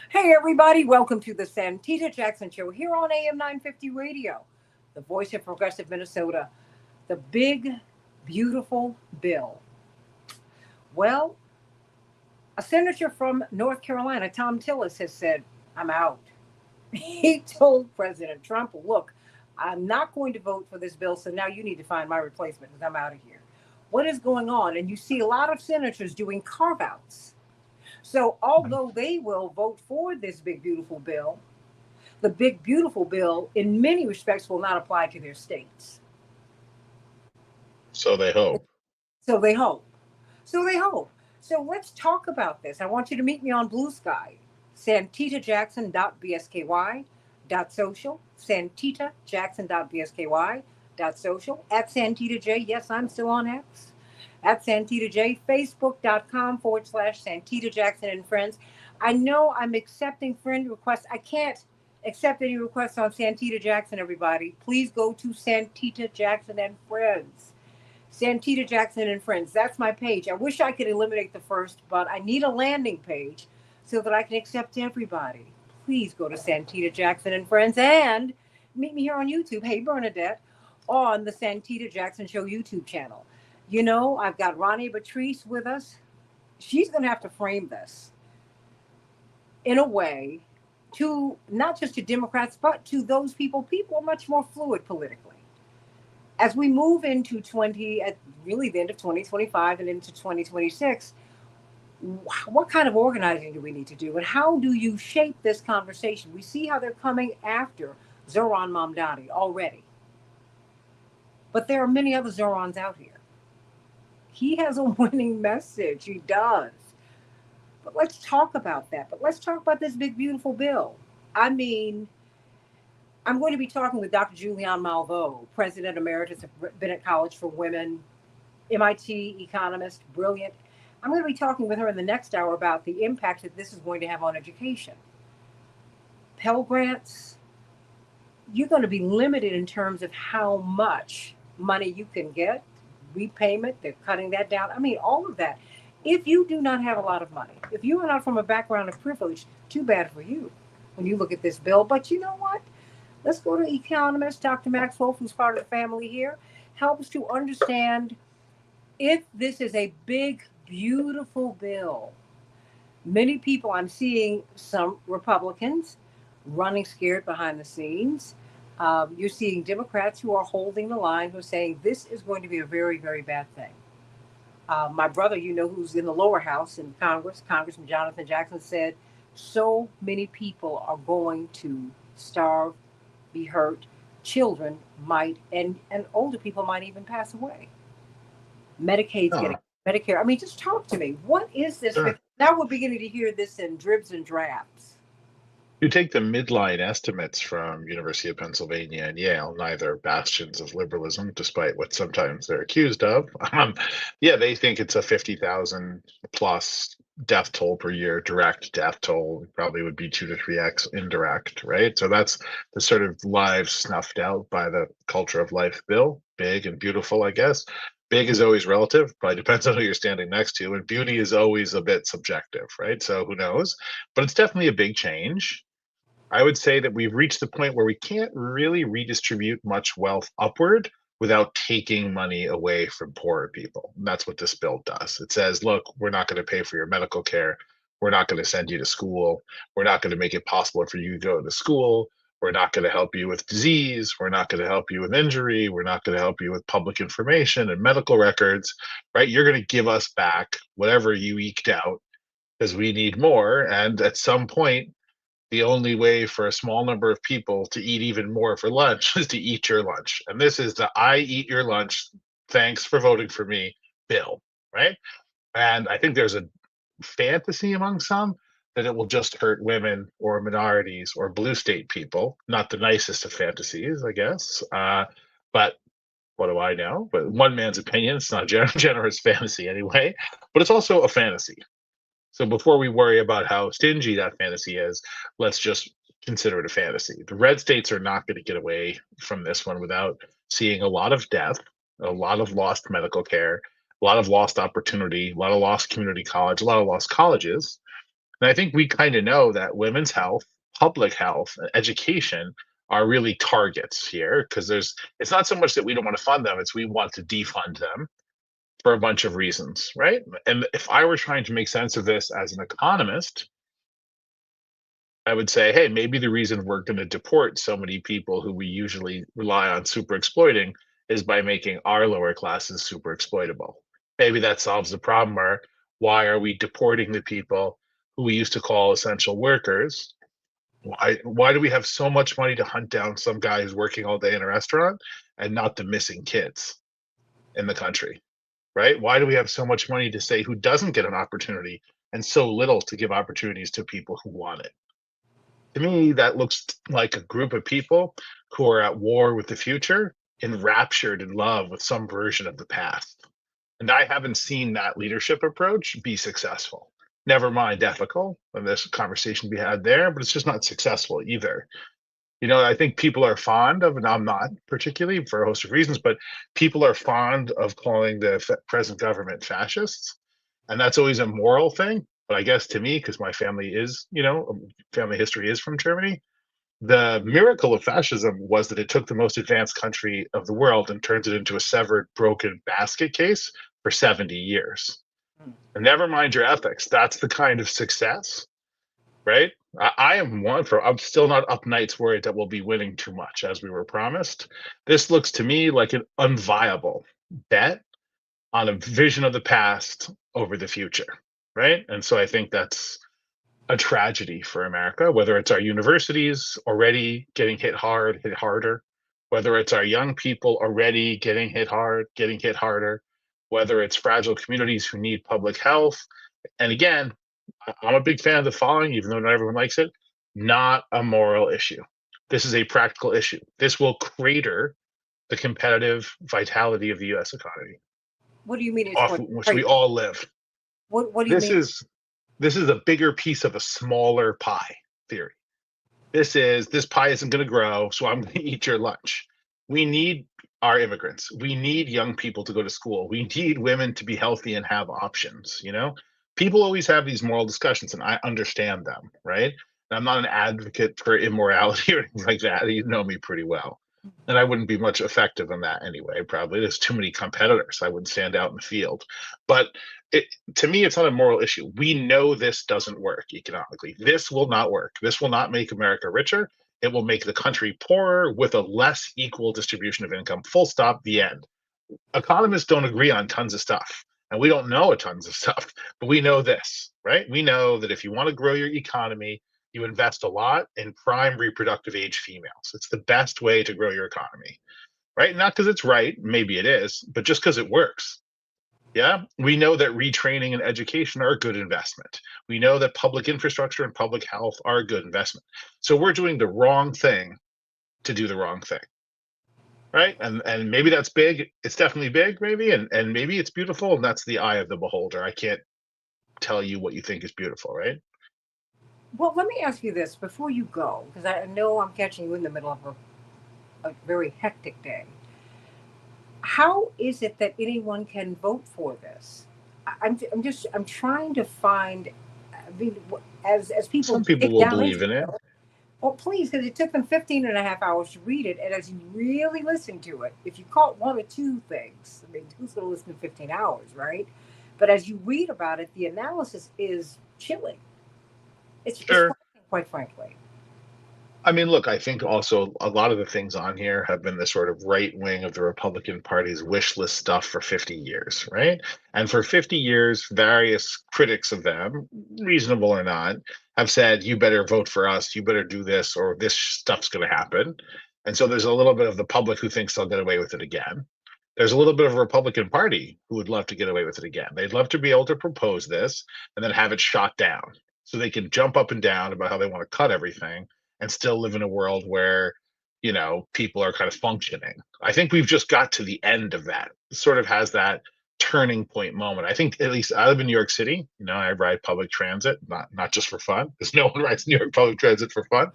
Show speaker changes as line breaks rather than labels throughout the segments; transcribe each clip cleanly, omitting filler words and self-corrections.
Hey, everybody, welcome to the Santita Jackson Show here on AM 950 Radio, the voice of progressive Minnesota. The big, beautiful bill. Well, a senator from North Carolina, Tom Tillis, has said, I'm out. He told President Trump, look, I'm not going to vote for this bill, so now you need to find my replacement because I'm out of here. What is going on? And you see a lot of senators doing carve outs. So, although they will vote for this big, beautiful bill, the big, beautiful bill, in many respects, will not apply to their states.
So they hope.
So they hope. So they hope. So let's talk about this. I want you to meet me on Blue Sky, santitajackson.bsky.social, santitajackson.bsky.social, at Santita J. Yes, I'm still on X. At Santita J, facebook.com/Santita Jackson and Friends. I know I'm accepting friend requests. I can't accept any requests on Santita Jackson, everybody. Please go to Santita Jackson and Friends. Santita Jackson and Friends. That's my page. I wish I could eliminate the first, but I need a landing page so that I can accept everybody. Please go to Santita Jackson and Friends and meet me here on YouTube. Hey, Bernadette, on the Santita Jackson Show YouTube channel. You know, I've got Ronnie Patrice with us. She's going to have to frame this in a way to not just to Democrats, but to those people. People are much more fluid politically as we move into 20 at really the end of 2025 and into 2026. What kind of organizing do we need to do, and how do you shape this conversation? We see how they're coming after Zoran Mamdani already, but there are many other Zorans out here. He has a winning message, he does. But let's talk about that. But let's talk about this big beautiful bill. I mean, I'm going to be talking with Dr. Julianne Malveaux, President Emeritus of Bennett College for Women, MIT economist, brilliant. I'm going to be talking with her in the next hour about the impact that this is going to have on education. Pell Grants, you're going to be limited in terms of how much money you can get, repayment, they're cutting that down. I mean, all of that. If you do not have a lot of money, if you are not from a background of privilege, too bad for you when you look at this bill. But you know what? Let's go to economist Dr. Max Wolf, who's part of the family here, helps to understand if this is a big, beautiful bill. Many people, I'm seeing some Republicans running scared behind the scenes. You're seeing Democrats who are holding the line, who are saying this is going to be a very, very bad thing. My brother, you know, who's in the lower house in Congress, Congressman Jonathan Jackson, said so many people are going to starve, be hurt. Children might, and older people might even pass away. Medicaid's getting
Oh,
Medicare. I mean, just talk to me. What is this?
sure.
Now we're beginning to hear this in dribs and drabs.
You take the midline estimates from University of Pennsylvania and Yale, neither bastions of liberalism, despite what sometimes they're accused of. Yeah, they think it's a 50,000 plus death toll per year, direct death toll. Probably would be 2 to 3x indirect, right? So that's the sort of lives snuffed out by the culture of life bill. Big and beautiful, I guess. Big is always relative, probably depends on who you're standing next to, and beauty is always a bit subjective, right? So who knows? But it's definitely a big change. I would say that we've reached the point where we can't really redistribute much wealth upward without taking money away from poorer people. And that's what this bill does. It says, look, we're not going to pay for your medical care. We're not going to send you to school. We're not going to make it possible for you to go to school. We're not going to help you with disease. We're not going to help you with injury. We're not going to help you with public information and medical records, right? You're going to give us back whatever you eked out because we need more. And at some point, the only way for a small number of people to eat even more for lunch is to eat your lunch. And this is the I eat your lunch. Thanks for voting for me, Bill. Right. And I think there's a fantasy among some that it will just hurt women or minorities or blue state people. Not the nicest of fantasies, I guess. But what do I know? But one man's opinion. It's not a generous fantasy anyway. But it's also a fantasy. So before we worry about how stingy that fantasy is, let's just consider it a fantasy. The red states are not going to get away from this one without seeing a lot of death, a lot of lost medical care, a lot of lost opportunity, a lot of lost community college, a lot of lost colleges. And I think we kind of know that women's health, public health, education are really targets here because it's not so much that we don't want to fund them, it's we want to defund them for a bunch of reasons, right? And if I were trying to make sense of this as an economist, I would say, hey, maybe the reason we're going to deport so many people who we usually rely on super exploiting is by making our lower classes super exploitable. Maybe that solves the problem. Or why are we deporting the people who we used to call essential workers? Why do we have so much money to hunt down some guy who's working all day in a restaurant and not the missing kids in the country? Right? Why do we have so much money to say who doesn't get an opportunity and so little to give opportunities to people who want it? To me, that looks like a group of people who are at war with the future, enraptured in love with some version of the past. And I haven't seen that leadership approach be successful. Never mind ethical, and there's a conversation to be had there, but it's just not successful either. I think people are fond of, and I'm not particularly for a host of reasons, but people are fond of calling the present government fascists. And that's always a moral thing. But I guess to me, because my family is, family history is from Germany, the miracle of fascism was that it took the most advanced country of the world and turned it into a severed, broken basket case for 70 years.
Hmm.
And never mind your ethics. That's the kind of success, right? I am one for, I'm still not up nights worried that we'll be winning too much as we were promised. This looks to me like an unviable bet on a vision of the past over the future, right? And so I think that's a tragedy for America, whether it's our universities already getting hit hard, hit harder, whether it's our young people already getting hit hard, getting hit harder, whether it's fragile communities who need public health. And again, I'm a big fan of the following, even though not everyone likes it, not a moral issue. This is a practical issue. This will crater the competitive vitality of the US economy,
What do you mean it's
off
going to
which we
crater?
all live.
What do you
This
mean?
is this is a bigger piece of a smaller pie theory. This pie isn't going to grow, so I'm going to eat your lunch. We need our immigrants. We need young people to go to school. We need women to be healthy and have options. People always have these moral discussions, and I understand them, right? And I'm not an advocate for immorality or anything like that. You know me pretty well. And I wouldn't be much effective in that anyway, probably. There's too many competitors. I wouldn't stand out in the field. But it, to me, it's not a moral issue. We know this doesn't work economically. This will not work. This will not make America richer. It will make the country poorer with a less equal distribution of income. Full stop, the end. Economists don't agree on tons of stuff, and we don't know a tons of stuff, but we know this, right? We know that if you want to grow your economy, you invest a lot in prime reproductive age females. It's the best way to grow your economy, right? Not because it's right, maybe it is, but just because it works. Yeah, we know that retraining and education are a good investment. We know that public infrastructure and public health are a good investment. So we're doing the wrong thing to do the wrong thing, right? And maybe that's big. It's definitely big, maybe, and maybe it's beautiful, and that's the eye of the beholder. I can't tell you what you think is beautiful, right?
Well, let me ask you this before you go, because I know I'm catching you in the middle of a very hectic day. How is it that anyone can vote for this? I'm trying to find. I mean, as people
Some people
dig
will
down into
believe
it,
in it.
well, please, because it took them 15 and a half hours to read it. And as you really listen to it, if you caught one or two things, I mean, who's going to listen to 15 hours, right? But as you read about it, the analysis is chilling. It's
Sure.
frightening, quite frankly.
I mean, look, I think also a lot of the things on here have been the sort of right wing of the Republican Party's wish list stuff for 50 years, right? And for 50 years, various critics of them, reasonable or not, have said, you better vote for us, you better do this, or this stuff's going to happen. And so there's a little bit of the public who thinks they'll get away with it again. There's a little bit of a Republican Party who would love to get away with it again. They'd love to be able to propose this and then have it shot down so they can jump up and down about how they want to cut everything and still live in a world where people are kind of functioning. I think we've just got to the end of that. It sort of has that turning point moment. I think at least I live in New York City. I ride public transit, not just for fun, because no one rides New York public transit for fun.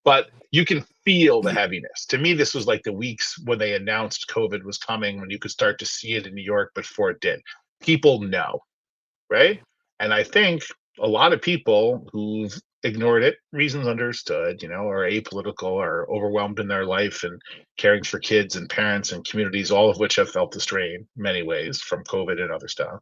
But you can feel the heaviness. To me, this was like the weeks when they announced COVID was coming, when you could start to see it in New York before it did. People know, right? And I think a lot of people who've ignored it, reasons understood, are apolitical or overwhelmed in their life and caring for kids and parents and communities, all of which have felt the strain in many ways from COVID and other stuff.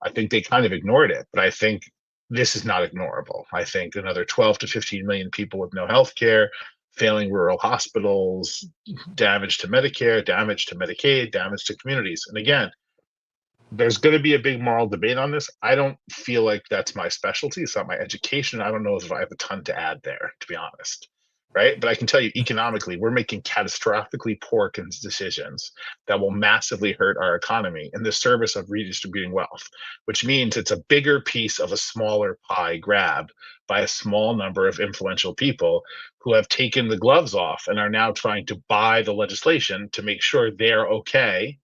I think they kind of ignored it, but I think this is not ignorable. I think another 12 to 15 million people with no health care, failing rural hospitals, damage to Medicare, damage to Medicaid, damage to communities. And again, there's going to be a big moral debate on this. I don't feel like that's my specialty. It's not my education. I don't know if I have a ton to add there, to be honest. Right. But I can tell you economically, we're making catastrophically poor decisions that will massively hurt our economy in the service of redistributing wealth, which means it's a bigger piece of a smaller pie grabbed by a small number of influential people who have taken the gloves off and are now trying to buy the legislation to make sure they're okay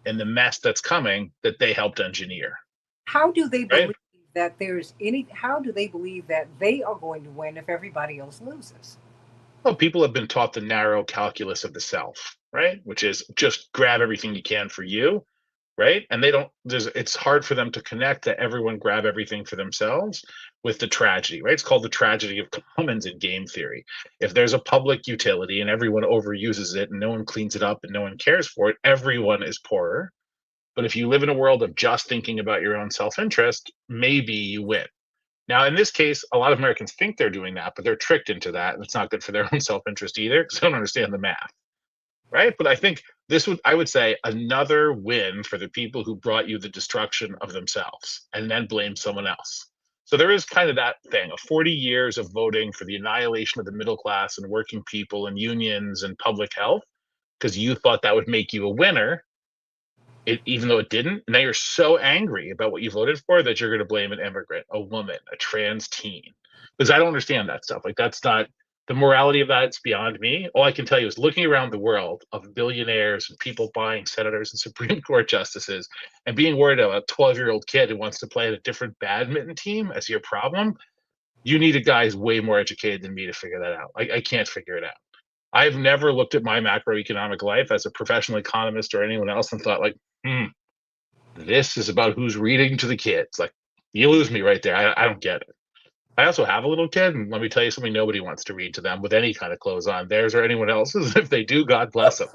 and the mess that's coming that they helped engineer.
How do they
Right?
believe that there's any? How do they believe that they are going to win if everybody else loses?
Well, people have been taught the narrow calculus of the self, right? Which is just grab everything you can for you, right? And they don't, it's hard for them to connect that everyone grab everything for themselves with the tragedy, right? It's called the tragedy of commons in game theory. If there's a public utility and everyone overuses it and no one cleans it up and no one cares for it, everyone is poorer. But if you live in a world of just thinking about your own self interest, maybe you win. Now, in this case, a lot of Americans think they're doing that, but they're tricked into that. And it's not good for their own self interest either because they don't understand the math. Right. But I think I would say, another win for the people who brought you the destruction of themselves and then blame someone else. So there is kind of that thing of 40 years of voting for the annihilation of the middle class and working people and unions and public health because you thought that would make you a winner. Even though it didn't, now you're so angry about what you voted for that you're going to blame an immigrant, a woman, a trans teen. Because I don't understand that stuff. Like, that's not the morality of that. It's beyond me. All I can tell you is looking around the world of billionaires and people buying senators and Supreme Court justices and being worried about a 12-year-old kid who wants to play at a different badminton team as your problem. You need a guy who's way more educated than me to figure that out. I can't figure it out. I've never looked at my macroeconomic life as a professional economist or anyone else and thought, like, this is about who's reading to the kids. Like, you lose me right there. I don't get it. I also have a little kid, and let me tell you something, nobody wants to read to them with any kind of clothes on, theirs or anyone else's. If they do, God bless them.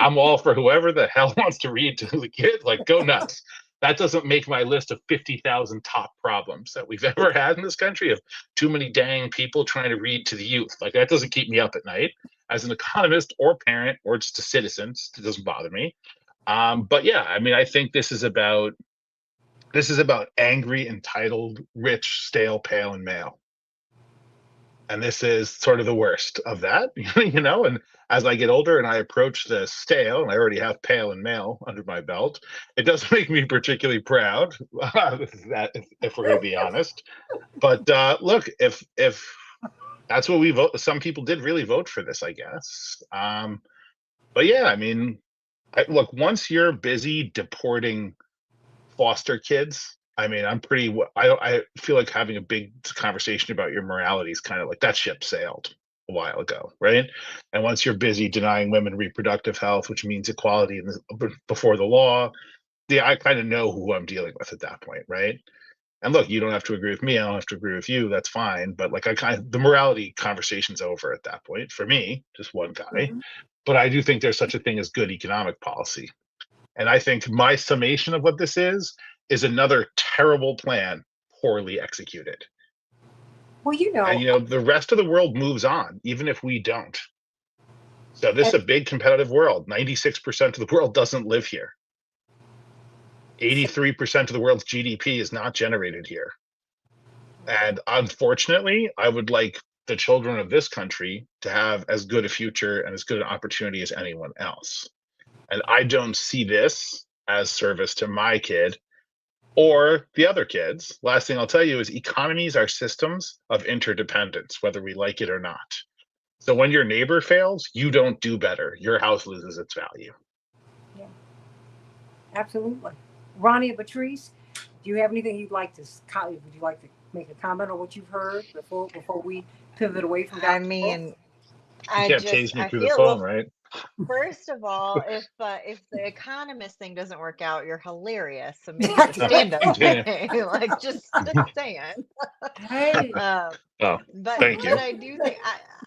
I'm all for whoever the hell wants to read to the kids. Like, go nuts. That doesn't make my list of 50,000 top problems that we've ever had in this country of too many dang people trying to read to the youth. Like, that doesn't keep me up at night. As an economist or parent or just a citizen, it doesn't bother me. But yeah, I mean, I think this is about angry, entitled, rich, stale, pale, and male. And this is sort of the worst of that, And as I get older and I approach the stale, and I already have pale and male under my belt, it doesn't make me particularly proud. That, if we're going to be honest. But look, if that's what we vote, some people did really vote for this, I guess. But yeah, I mean, look, once you're busy deporting foster kids, I mean, I feel like having a big conversation about your morality is kind of like that ship sailed a while ago, right? And once you're busy denying women reproductive health, which means equality before the law, yeah, I kind of know who I'm dealing with at that point, right? And look, you don't have to agree with me. I don't have to agree with you. That's fine. But like, the morality conversation's over at that point for me, just one guy.
Mhm.
But I do think there's such a thing as good economic policy. And I think my summation of what this is another terrible plan poorly executed.
Well,
And the rest of the world moves on, even if we don't. So this is
and,
a big competitive world. 96% of the world doesn't live here. 83% of the world's GDP is not generated here. And unfortunately, I would like the children of this country to have as good a future and as good an opportunity as anyone else. And I don't see this as service to my kid or the other kids. Last thing I'll tell you is economies are systems of interdependence, whether we like it or not. So when your neighbor fails, you don't do better. Your house loses its value.
yeah, absolutely. Ronnie and Patrice, do you have anything you'd like to? Would you like to make a comment on what you've heard before we pivot away from
I
Dr. Wolf?
mean,
You
I
can't
just
tase me
I
through the
feel a
phone,
little
right?
First of all, if the economist thing doesn't work out, you're hilarious. So maybe the stand-up
Yeah.
thing, like just saying.
Hey,
Um,
Oh,
but
thank you.
I do think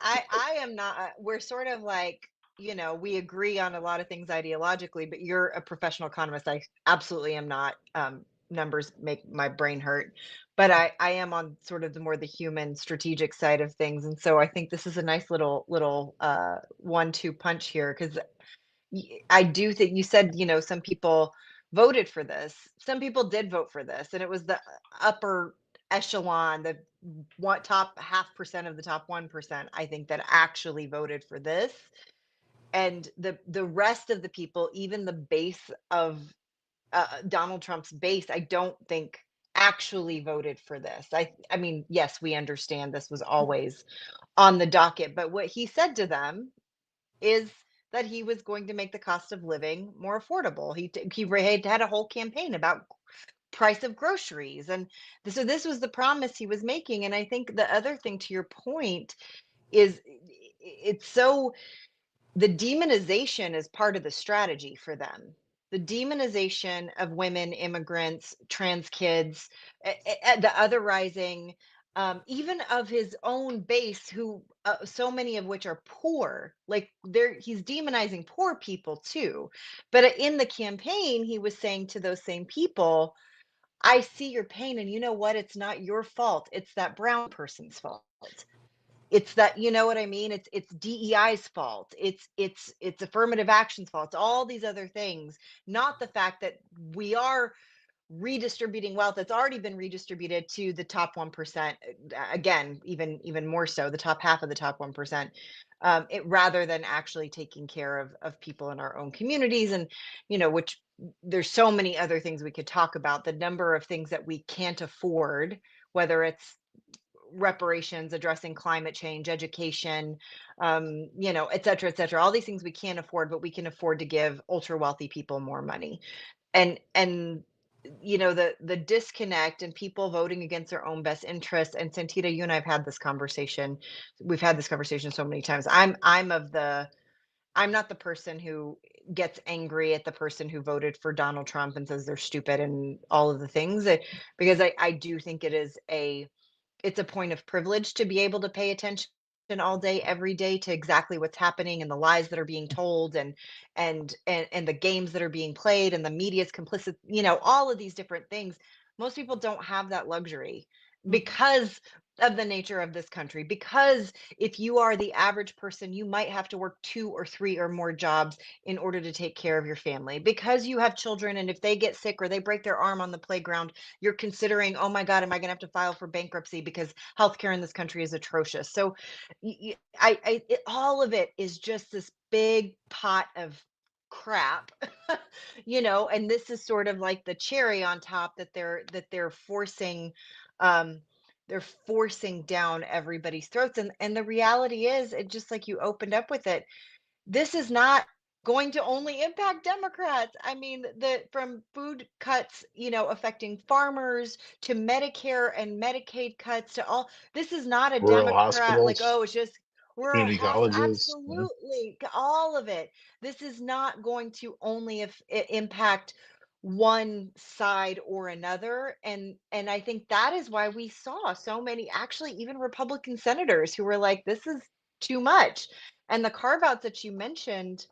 I am not. We're sort of like, we agree on a lot of things ideologically, but you're a professional economist. I absolutely am not. Numbers make my brain hurt, but I am on sort of the human strategic side of things, and so I think this is a nice little 1-2 punch here, because I do think you said, some people voted for this. Some people did vote for this, and it was the upper echelon, the top half percent of the top 1%, I think, that actually voted for this. And the rest of the people, even the base of Donald Trump's base, I don't think actually voted for this. I mean, yes, we understand this was always on the docket, but what he said to them is that he was going to make the cost of living more affordable. He had a whole campaign about price of groceries, and so this was the promise he was making. And I think the other thing, to your point, is it's so the demonization is part of the strategy for them. The demonization of women, immigrants, trans kids, the otherizing, even of his own base, who so many of which are poor. Like he's demonizing poor people too. But in the campaign, he was saying to those same people, "I see your pain, and you know what? It's not your fault. It's that brown person's fault. It's that, you know what I mean? It's DEI's fault. It's affirmative action's fault. It's all these other things, not the fact that we are redistributing wealth that's already been redistributed to the top 1%. Again, even more so, the top half of the top 1%. It rather than actually taking care of people in our own communities, and which there's so many other things we could talk about. The number of things that we can't afford, whether it's reparations, addressing climate change, education, et cetera, et cetera. All these things we can't afford, but we can afford to give ultra wealthy people more money. And the disconnect and people voting against their own best interests. And Santita, you and I have had this conversation. We've had this conversation so many times. I'm not the person who gets angry at the person who voted for Donald Trump and says they're stupid and all of the things, because I do think it's a point of privilege to be able to pay attention all day every day to exactly what's happening, and the lies that are being told, and the games that are being played, and the media's complicit, all of these different things. Most people don't have that luxury because of the nature of this country, because if you are the average person, you might have to work 2 or 3 or more jobs in order to take care of your family, because you have children, and if they get sick or they break their arm on the playground, you're considering, oh my God, am I going to have to file for bankruptcy because healthcare in this country is atrocious. So all of it is just this big pot of crap, and this is sort of like the cherry on top that they're forcing, um, down everybody's throats. And the reality is, it just like you opened up with it, this is not going to only impact Democrats. I mean, from food cuts, affecting farmers, to Medicare and Medicaid cuts, to all. This is not a
Rural
Democrat, like,
hospitals,
oh, it's just rural
community
hospital.
colleges. Yeah.
Absolutely, all of it. This is not going to only impact one side or another. And I think that is why we saw so many, actually even Republican senators, who were like, this is too much. And the carve outs that you mentioned,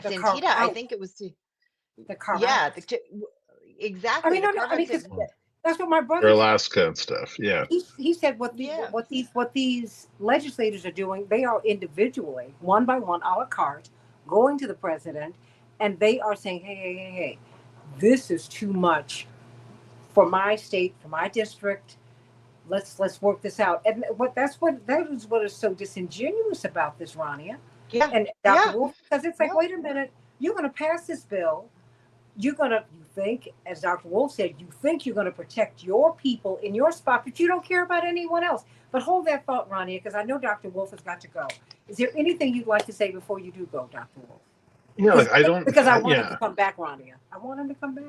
the carve
Santita, I
out,
think it was
the carve
yeah,
outs. I
exactly,
mean,
the
no, no.
carve
I mean,
outs that,
because that's what my
Or
brother said.
Alaska and stuff. Yeah.
He said
yeah.
what these legislators are doing. They are individually, one by one, a la carte, going to the president, and they are saying, hey, this is too much for my state, for my district. Let's work this out. And that is what is so disingenuous about this, Rania
Yeah.
and Dr.
Yeah.
Wolf, because it's like,
Yeah.
wait a minute, you're going to pass this bill. You think, as Dr. Wolf said, you think you're going to protect your people in your spot, but you don't care about anyone else. But hold that thought, Rania, because I know Dr. Wolf has got to go. Is there anything you'd like to say before you do go, Dr. Wolf?
Yeah. Like I don't.
Because I want him to
Yeah.
come back, Rania. I want him to come back.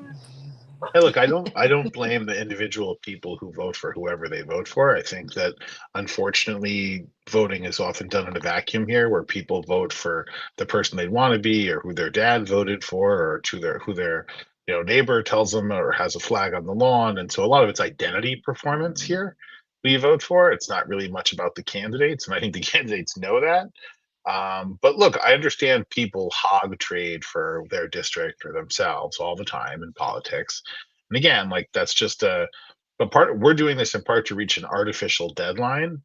Hey, look, I don't blame the individual people who vote for whoever they vote for. I think that unfortunately voting is often done in a vacuum here where people vote for the person they want to be or who their dad voted for or to their who their neighbor tells them or has a flag on the lawn. And so a lot of it's identity performance here. Who you vote for. It's not really much about the candidates. And I think the candidates know that. But look, I understand people hog trade for their district or themselves all the time in politics. And again, like that's just but part we're doing this in part to reach an artificial deadline,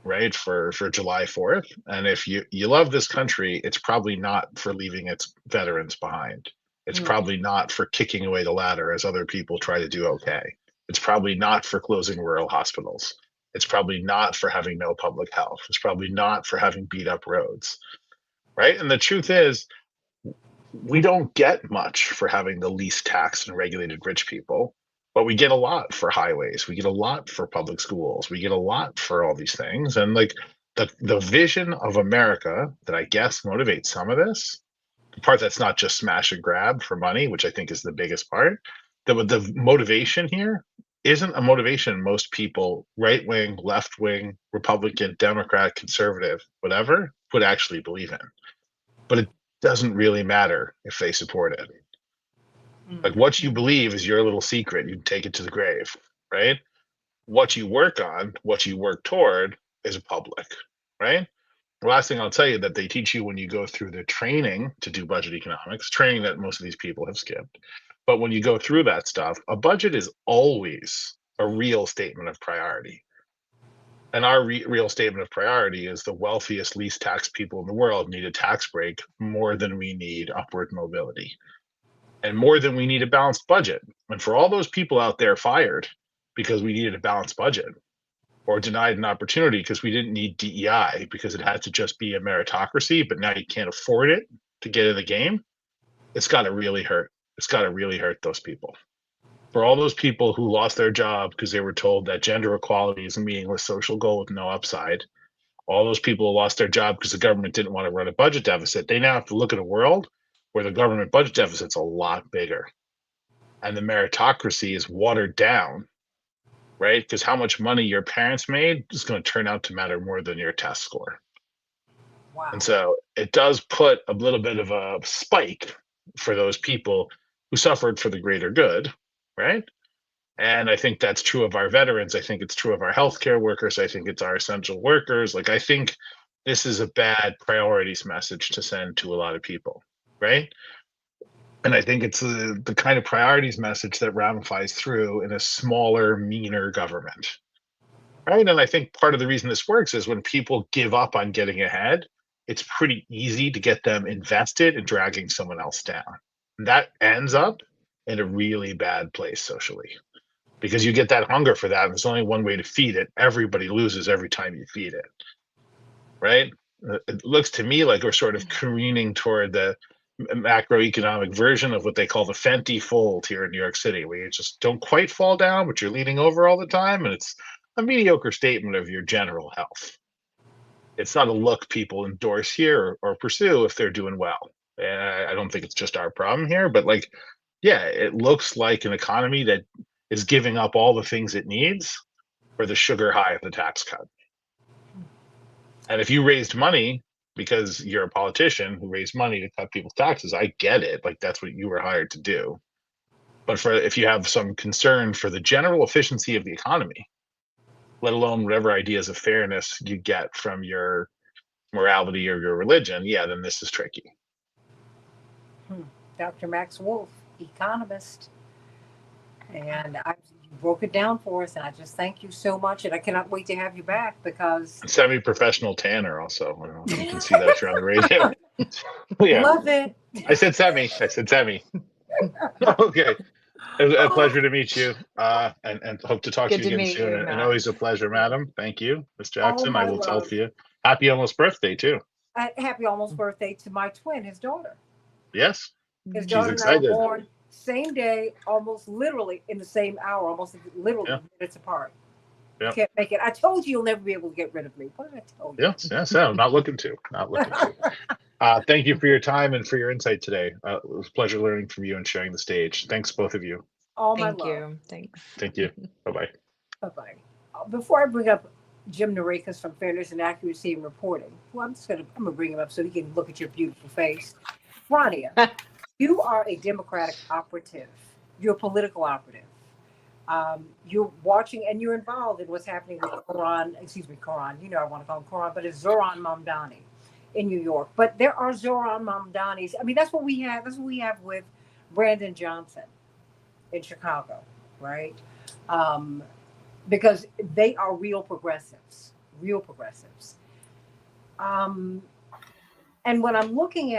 right? For July 4th. And if you love this country, it's probably not for leaving its veterans behind. It's
Mm.
probably not for kicking away the ladder as other people try to do okay. It's probably not for closing rural hospitals. It's probably not for having no public health. It's probably not for having beat up roads, right? And the truth is, we don't get much for having the least taxed and regulated rich people, but we get a lot for highways. We get a lot for public schools. We get a lot for all these things. And like the vision of America that I guess motivates some of this, the part that's not just smash and grab for money, which I think is the biggest part, the motivation here isn't a motivation most people, right wing, left wing, Republican, Democrat, conservative, whatever, would actually believe in. But it doesn't really matter if they support it. Like what you believe is your little secret. You take it to the grave, right? What you work on, what you work toward is public, right? The last thing I'll tell you that they teach you when you go through the training to do budget economics, training that most of these people have skipped. But when you go through that stuff, a budget is always a real statement of priority. And our real statement of priority is the wealthiest, least taxed people in the world need a tax break more than we need upward mobility and more than we need a balanced budget. And for all those people out there fired because we needed a balanced budget or denied an opportunity because we didn't need DEI because it had to just be a meritocracy, but now you can't afford it to get in the game, it's got to really hurt. It's got to really hurt those people. For all those people who lost their job because they were told that gender equality is a meaningless social goal with no upside, all those people who lost their job because the government didn't want to run a budget deficit, they now have to look at a world where the government budget deficit's a lot bigger and the meritocracy is watered down, right? Because how much money your parents made is going to turn out to matter more than your test score.
Wow.
And so it does put a little bit of a spike for those people who suffered for the greater good, right? And I think that's true of our veterans. I think it's true of our healthcare workers. I think it's our essential workers. Like, I think this is a bad priorities message to send to a lot of people, right? And I think it's the kind of priorities message that ramifies through in a smaller, meaner government, right? And I think part of the reason this works is when people give up on getting ahead, it's pretty easy to get them invested in dragging someone else down. That ends up in a really bad place socially because you get that hunger for that. And there's only one way to feed it. Everybody loses every time you feed it, right? It looks to me like we're sort of careening toward the macroeconomic version of what they call the Fenty fold here in New York City, where you just don't quite fall down, but you're leaning over all the time. And it's a mediocre statement of your general health. It's not a look people endorse here or pursue if they're doing well. And I don't think it's just our problem here, but like, yeah, it looks like an economy that is giving up all the things it needs for the sugar high of the tax cut. And if you raised money because you're a politician who raised money to cut people's taxes, I get it. Like that's what you were hired to do. But for if you have some concern for the general efficiency of the economy, let alone whatever ideas of fairness you get from your morality or your religion, yeah, then this is tricky.
Dr. Max Wolf, economist. And you broke it down for us, and I just thank you so much. And I cannot wait to have you back because
Semi-professional tanner, also. I don't know if you can see that if you're on the radio. Yeah,
love it.
I said semi. Okay. It was a pleasure to meet you, and hope to talk
Good
to you
to
again
meet
soon.
you,
And
Matt.
always a pleasure, madam. Thank you, Miss
Oh,
Jackson. I
my
will tell
love.
for you. Happy almost birthday too.
Happy almost birthday to my twin, his daughter.
Yes,
His
she's
daughter and I were
excited.
born same day, almost literally in the same hour, almost literally
Yeah.
minutes apart.
Yeah.
Can't make it. I told you you'll never be able to get rid of me. What did I tell you?
Yes. I'm not looking to. Not looking to. Thank you for your time and for your insight today. It was a pleasure learning from you and sharing the stage. Thanks, both of you.
All my
Thank
love.
you. Thanks.
Thank you. Bye-bye.
Bye-bye. Before I bring up Jim Narekas from Fairness and Accuracy in Reporting, well, I'm gonna bring him up so he can look at your beautiful face. Rania, you are a Democratic operative. You're a political operative. You're watching and you're involved in what's happening with Quran, you know I want to call him Quran, but it's Zoran Mamdani in New York. But there are Zoran Mamdanis. I mean, that's what we have. That's what we have with Brandon Johnson in Chicago, right? Um, because they are real progressives. Um, and I'm looking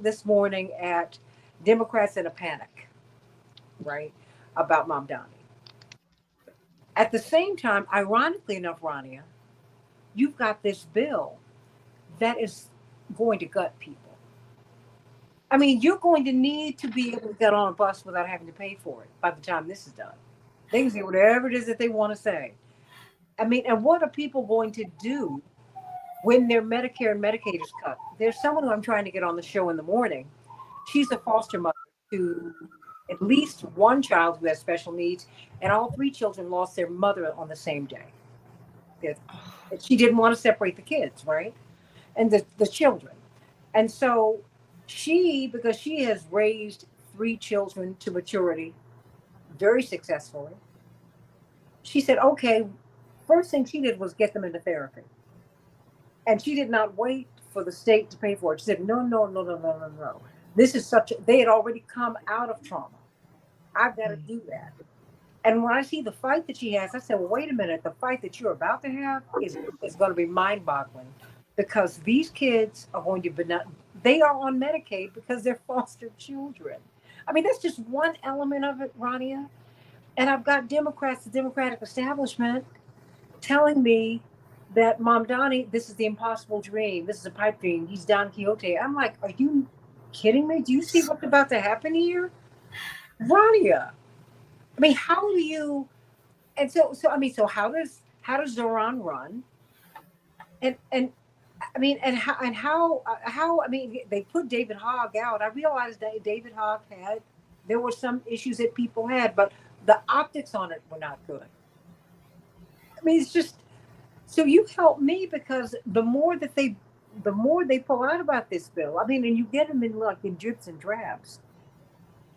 this morning at Democrats in a panic, right, about Mamdani. At the same time, ironically enough, Rania, you've got this bill that is going to gut people. I mean, you're going to need to be able to get on a bus without having to pay for it by the time this is done. They can say whatever it is that they want to say. I mean, and what are people going to do when their Medicare and Medicaid is cut? There's someone who I'm trying to get on the show in the morning. She's a foster mother to at least one child who has special needs, and all three children lost their mother on the same day. She didn't want to separate the kids, right? And the children. And so because she has raised three children to maturity very successfully, she said, okay, first thing she did was get them into therapy. And she did not wait for the state to pay for it. She said, no, no, no, no, no, no, no. They had already come out of trauma. I've got to do that. And when I see the fight that she has, I said, well, wait a minute. The fight that you're about to have is going to be mind boggling because these kids are going to be they are on Medicaid because they're foster children. I mean, that's just one element of it, Rania. And I've got Democrats, the Democratic establishment, telling me that Mamdani, this is the impossible dream. This is a pipe dream. He's Don Quixote. I'm like, are you kidding me? Do you see what's about to happen here? Rania. I mean, how do you and so how does Zoran run? And I mean how I mean they put David Hogg out. I realized that David Hogg there were some issues that people had, but the optics on it were not good. I mean, it's just so you help me because the more they pull out about this bill, I mean, and you get them in drips and drabs.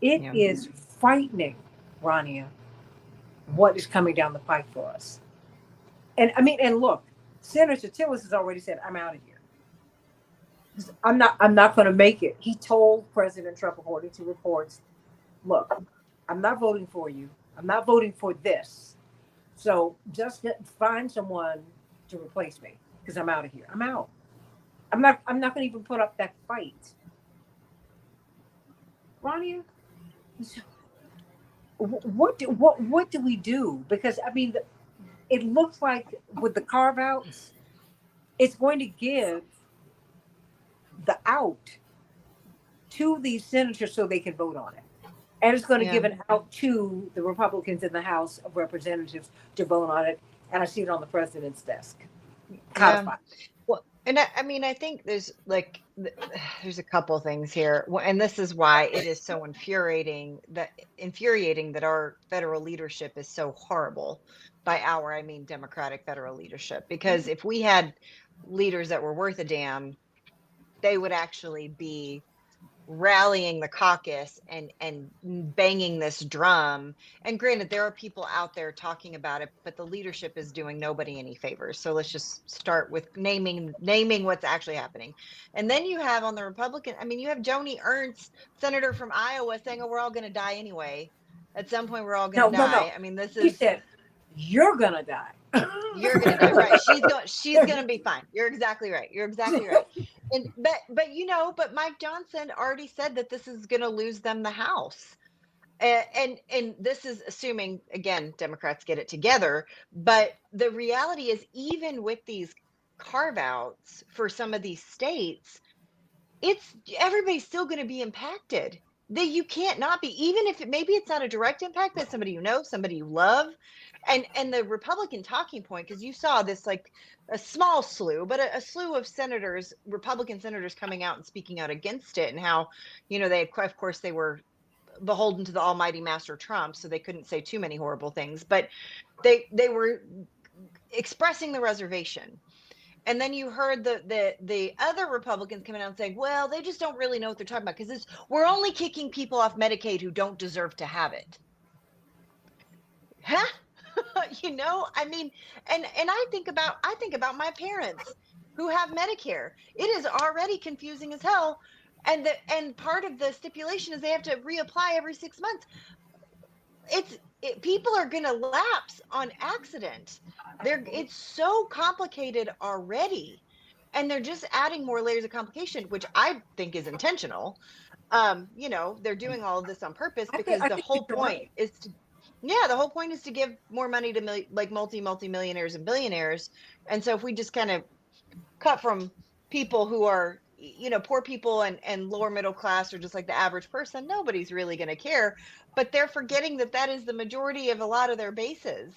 It is frightening, Rania, what is coming down the pike for us. And I mean, and look, Senator Tillis has already said, I'm out of here. I'm not going to make it. He told President Trump, according to reports, look, I'm not voting for you. I'm not voting for this. So just find someone to replace me because I'm out of here. I'm out. I'm not going to even put up that fight. Rania, what do we do? Because I mean, it looks like with the carve outs, it's going to give the out to these senators so they can vote on it. And it's going to give an out to the Republicans in the House of Representatives to vote on it. And I see it on the president's desk. Codified.
Well, and I mean, I think there's there's a couple things here, and this is why it is so infuriating that our federal leadership is so horrible. By our, I mean Democratic federal leadership, because if we had leaders that were worth a damn, they would actually be rallying the caucus and banging this drum. And granted, there are people out there talking about it, but the leadership is doing nobody any favors. So let's just start with naming what's actually happening. And then you have on the Republican, I mean, you have Joni Ernst, senator from Iowa, saying, oh, we're all going to die anyway. At some point, we're all going to die. I mean,
He said, you're going to die.
You're going to die. Right. She's going to be fine. You're exactly right. And but Mike Johnson already said that this is going to lose them the House. And this is assuming, again, Democrats get it together. But the reality is, even with these carve outs for some of these states, everybody's still going to be impacted. you can't not be, even if maybe it's not a direct impact, but somebody you know, somebody you love. And the Republican talking point, because you saw this, like a small slew, but a slew of senators, Republican senators, coming out and speaking out against it, and how, they, of course, they were beholden to the almighty master Trump, so they couldn't say too many horrible things, but they were expressing the reservation. And then you heard the other Republicans coming out and saying, well, they just don't really know what they're talking about, because we're only kicking people off Medicaid who don't deserve to have it. Huh? I mean, and I think about my parents who have Medicare. It is already confusing as hell. And part of the stipulation is they have to reapply every 6 months. People are going to lapse on accident. It's so complicated already, and they're just adding more layers of complication, which I think is intentional. They're doing all of this on purpose, because
I
the
think
whole
you're
point
right.
is to give more money to multi-millionaires and billionaires. And so if we just kind of cut from people who are, poor people and lower middle class, or just like the average person, nobody's really going to care. But they're forgetting that is the majority of a lot of their bases.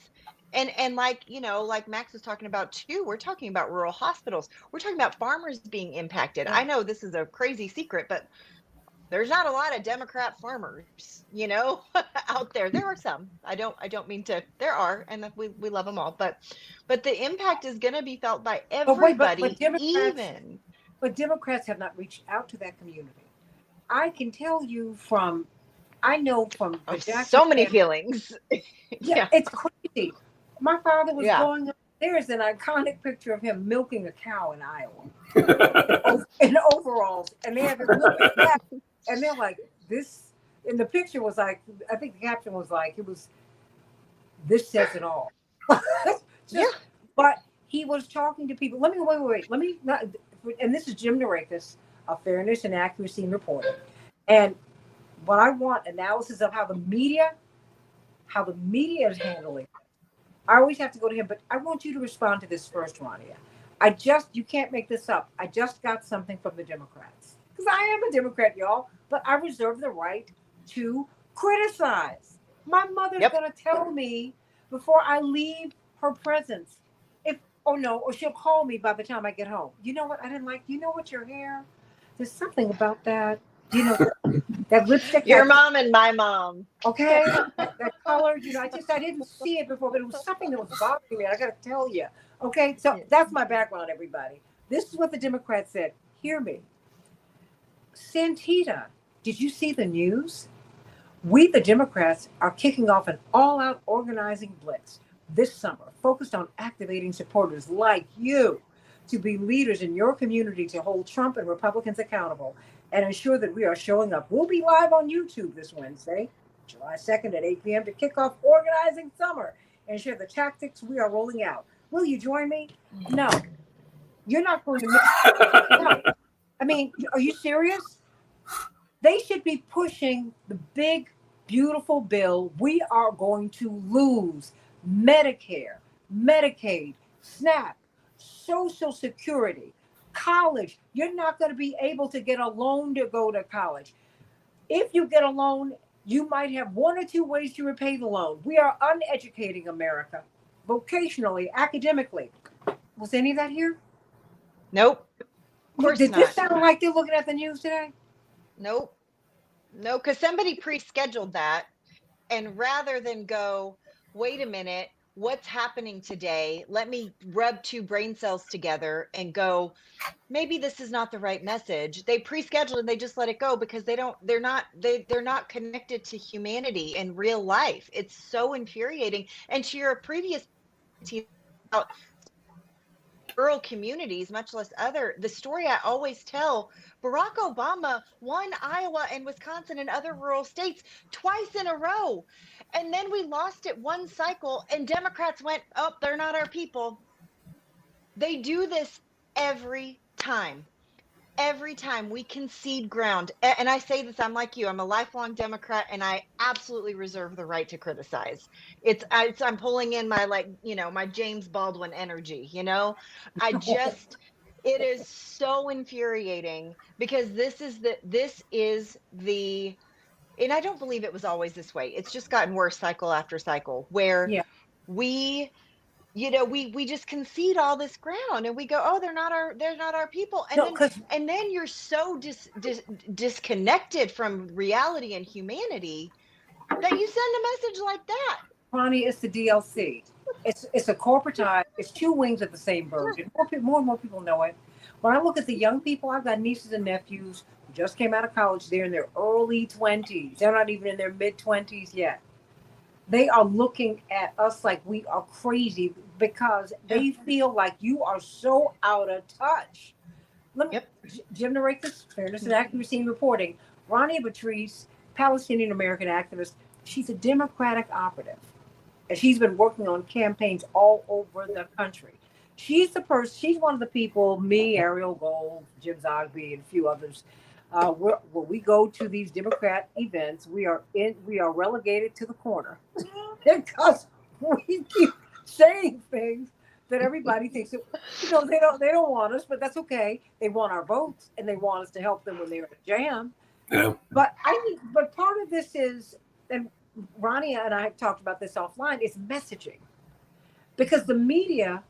And like, like Max was talking about too, we're talking about rural hospitals, we're talking about farmers being impacted.
Yeah.
I know this is a crazy secret, but there's not a lot of Democrat farmers, out there. There are some. I don't mean to. There are, and we love them all. But the impact is going to be felt by
But wait, but
everybody, even.
Democrats have not reached out to that community. I can tell you I know from the Jackson
So many
family.
feelings.
Yeah, it's crazy. My father was
Yeah.
growing up. There's an iconic picture of him milking a cow in Iowa in overalls, and they have it looking back, and they're like, this. And the picture was like, I think the caption was like, this says it all.
Yeah.
But he was talking to people. Wait. Let me not. And this is Jim Narakis of Fairness and Accuracy in Reporting. And what I want analysis of how the media is handling it. I always have to go to him, but I want you to respond to this first, Rania. You can't make this up. I just got something from the Democrats. Because I am a Democrat, y'all, but I reserve the right to criticize. My mother's
Yep.
going to tell me before I leave her presence or she'll call me by the time I get home. You know what? I didn't like, your hair? There's something about that. That lipstick.
Your mom and my mom.
Okay, that color, I didn't see it before, but it was something that was bothering me. I got to tell you. Okay, so that's my background, everybody. This is what the Democrats said. Hear me. Santita, did you see the news? We, the Democrats, are kicking off an all-out organizing blitz this summer, focused on activating supporters like you to be leaders in your community, to hold Trump and Republicans accountable and ensure that we are showing up. We'll be live on YouTube this Wednesday, July 2nd at 8 p.m. to kick off organizing summer and share the tactics we are rolling out. Will you join me? No. You're not going to miss. No. I mean, are you serious? They should be pushing the big, beautiful bill. We are going to lose Medicare, Medicaid, SNAP, Social Security, college. You're not going to be able to get a loan to go to college. If you get a loan, you might have one or two ways to repay the loan. We are uneducating America, vocationally, academically. Was any of that here?
Nope. Of course
Did
not.
this sound like they're looking at the news today?
Nope. No, because somebody pre-scheduled that, and rather than go, wait a minute, what's happening today? Let me rub two brain cells together and go, maybe this is not the right message. They pre-scheduled and they just let it go because they're not connected to humanity in real life. It's so infuriating. And to your previous about rural communities, much less the story I always tell, Barack Obama won Iowa and Wisconsin and other rural states twice in a row. And then we lost it one cycle and Democrats went, oh, they're not our people. They do this every time. Every time we concede ground. And I say this, I'm like you, I'm a lifelong Democrat and I absolutely reserve the right to criticize. I'm pulling in my, my James Baldwin energy, it is so infuriating because this is the and I don't believe it was always this way. It's just gotten worse cycle after cycle, where
Yeah.
we, we just concede all this ground, and we go, oh, they're not our people, and
No, because
then you're so disconnected from reality and humanity that you send a message like that.
Ronnie, it's the DLC. It's a corporatized. It's two wings of the same bird. And more and more people know it. When I look at the young people, I've got nieces and nephews who just came out of college. They're in their early 20s. They're not even in their mid 20s yet. They are looking at us like we are crazy because they feel like you are so out of touch. Let me, Jim Narekas, Fairness and Accuracy in Reporting. Ronnie Patrice, Palestinian American activist. She's a Democratic operative. And she's been working on campaigns all over the country. She's the person. She's one of the people. Me, Ariel Gold, Jim Zogby, and a few others. When we go to these Democrat events, we are relegated to the corner because we keep saying things that everybody thinks that, they don't want us, but that's okay. They want our votes and they want us to help them when they're in a jam.
Yeah.
But part of this is, and Ronnie and I have talked about this offline, is messaging. Because the media,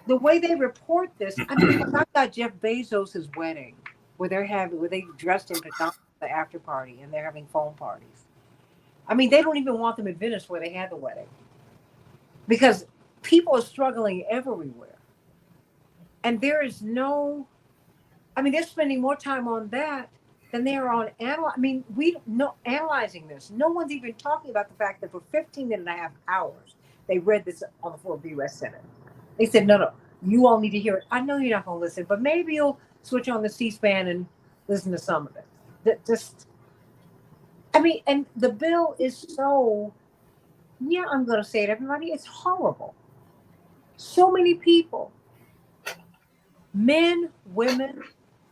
the way they report this, I mean, I've got Jeff Bezos' wedding where they dressed in pajamas at the after party and they're having phone parties. I mean, they don't even want them in Venice where they had the wedding. Because people are struggling everywhere. And there is they're spending more time on that than they are on analyzing this. No one's even talking about the fact that for 15 and a half hours, they read this on the floor of the U.S. Senate. They said, no, you all need to hear it. I know you're not going to listen, but maybe you'll switch on the C-SPAN and listen to some of it. And the bill is so, I'm going to say it, everybody, it's horrible. So many people, men, women,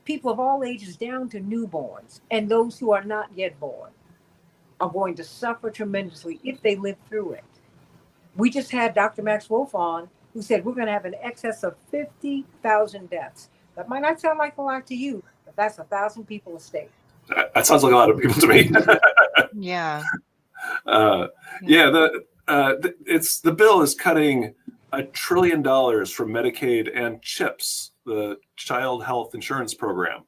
people of all ages down to newborns and those who are not yet born are going to suffer tremendously if they live through it. We just had Dr. Max Wolf on who said we're going to have an excess of 50,000 deaths. That might not sound like a lot to you, but that's 1,000 people a state.
That sounds like a lot of people to me.
Yeah.
The bill is cutting $1 trillion from Medicaid and CHIPS, the Child Health Insurance Program.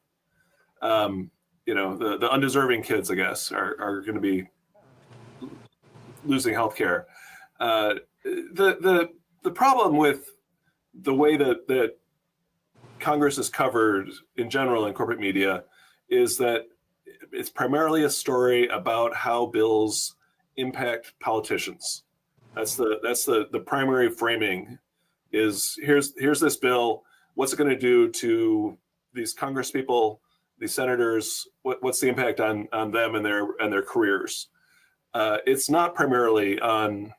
The undeserving kids, I guess, are going to be losing health care. The problem with the way that Congress is covered in general in corporate media is that it's primarily a story about how bills impact politicians. That's the primary framing. Is here's this bill. What's it going to do to these Congress people, these senators? What's the impact on them and their careers? It's not primarily on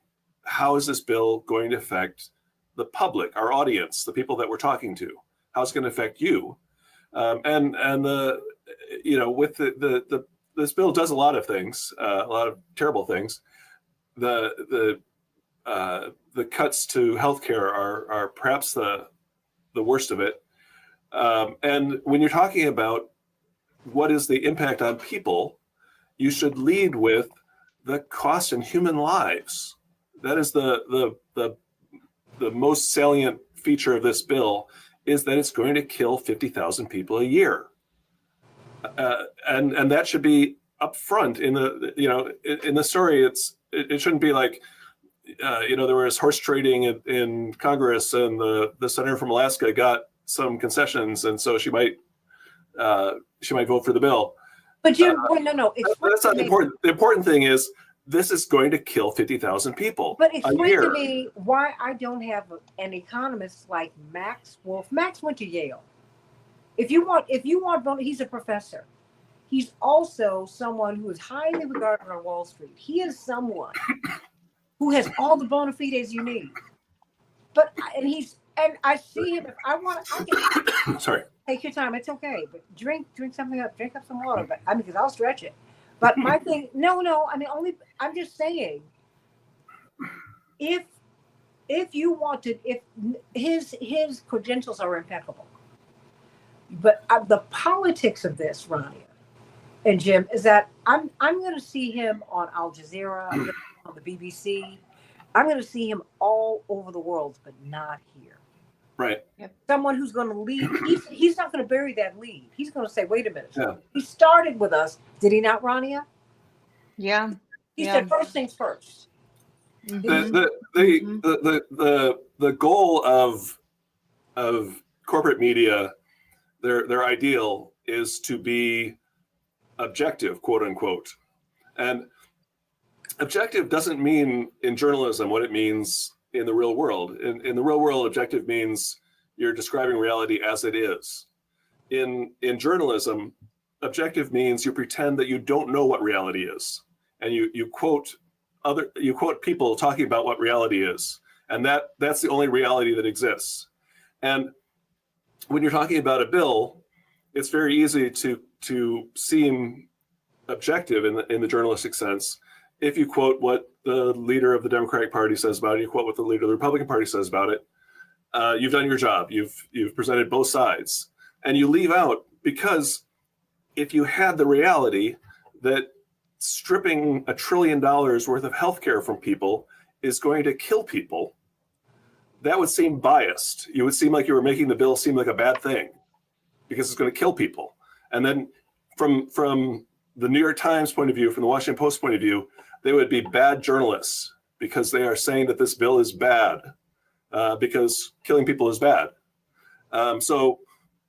how is this bill going to affect the public, our audience, the people that we're talking to. How's it going to affect you? This bill does a lot of things, a lot of terrible things. The cuts to healthcare are perhaps the worst of it. And when you're talking about what is the impact on people, you should lead with the cost in human lives. That is the most salient feature of this bill, is that it's going to kill 50,000 people a year. And that should be upfront in the story. It shouldn't be like, there was horse trading in Congress and the senator from Alaska got some concessions, and so she might vote for the bill.
But Jim, no.
That's not important. The important thing is this is going to kill 50,000 people.
But explain to me why I don't have an economist like Max Wolf. Max went to Yale. If you want, he's a professor. He's also someone who is highly regarded on Wall Street. He is someone who has all the bona fides you need. And I see him. If I want, I can.
Sorry.
Take your time. It's okay. But drink something up. Drink up some water. But because I'll stretch it. But my thing, no. I'm just saying, if you wanted, if his credentials are impeccable, but the politics of this, Ronnie, and Jim, is that I'm going to see him on Al Jazeera, I'm gonna see him on the BBC. I'm going to see him all over the world, but not here.
Right.
Someone who's going to lead. He's not going to bury that lead. He's going to say, "Wait a minute.
Yeah.
He started with us, did he not, Rania?"
Yeah.
He said, "First things first."
The goal of corporate media, their ideal is to be objective, quote unquote. And objective doesn't mean in journalism what it means in the real world. In the real world, objective means you're describing reality as it is. In journalism, objective means you pretend that you don't know what reality is, and you quote people talking about what reality is, and that's the only reality that exists. And when you're talking about a bill, it's very easy to seem objective in the journalistic sense if you quote what the leader of the Democratic Party says about it, you quote what the leader of the Republican Party says about it. You've done your job. You've presented both sides, and you leave out, because if you had the reality that stripping $1 trillion worth of healthcare from people is going to kill people, that would seem biased. You would seem like you were making the bill seem like a bad thing because it's going to kill people. And then from the New York Times point of view, from the Washington Post point of view, they would be bad journalists because they are saying that this bill is bad because killing people is bad. So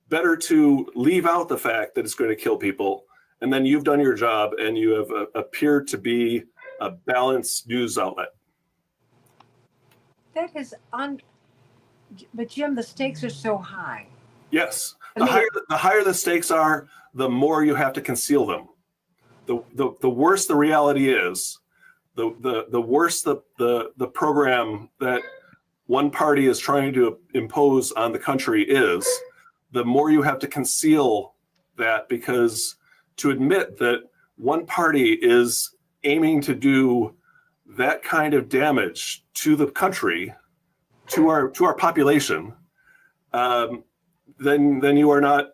better to leave out the fact that it's going to kill people, and then you've done your job and you have appeared to be a balanced news outlet.
That is but Jim, the stakes are so high.
Yes, the higher the stakes are, the more you have to conceal them. The worse the reality is, the worse the program that one party is trying to impose on the country is, the more you have to conceal that, because to admit that one party is aiming to do that kind of damage to the country, to our population, then you are not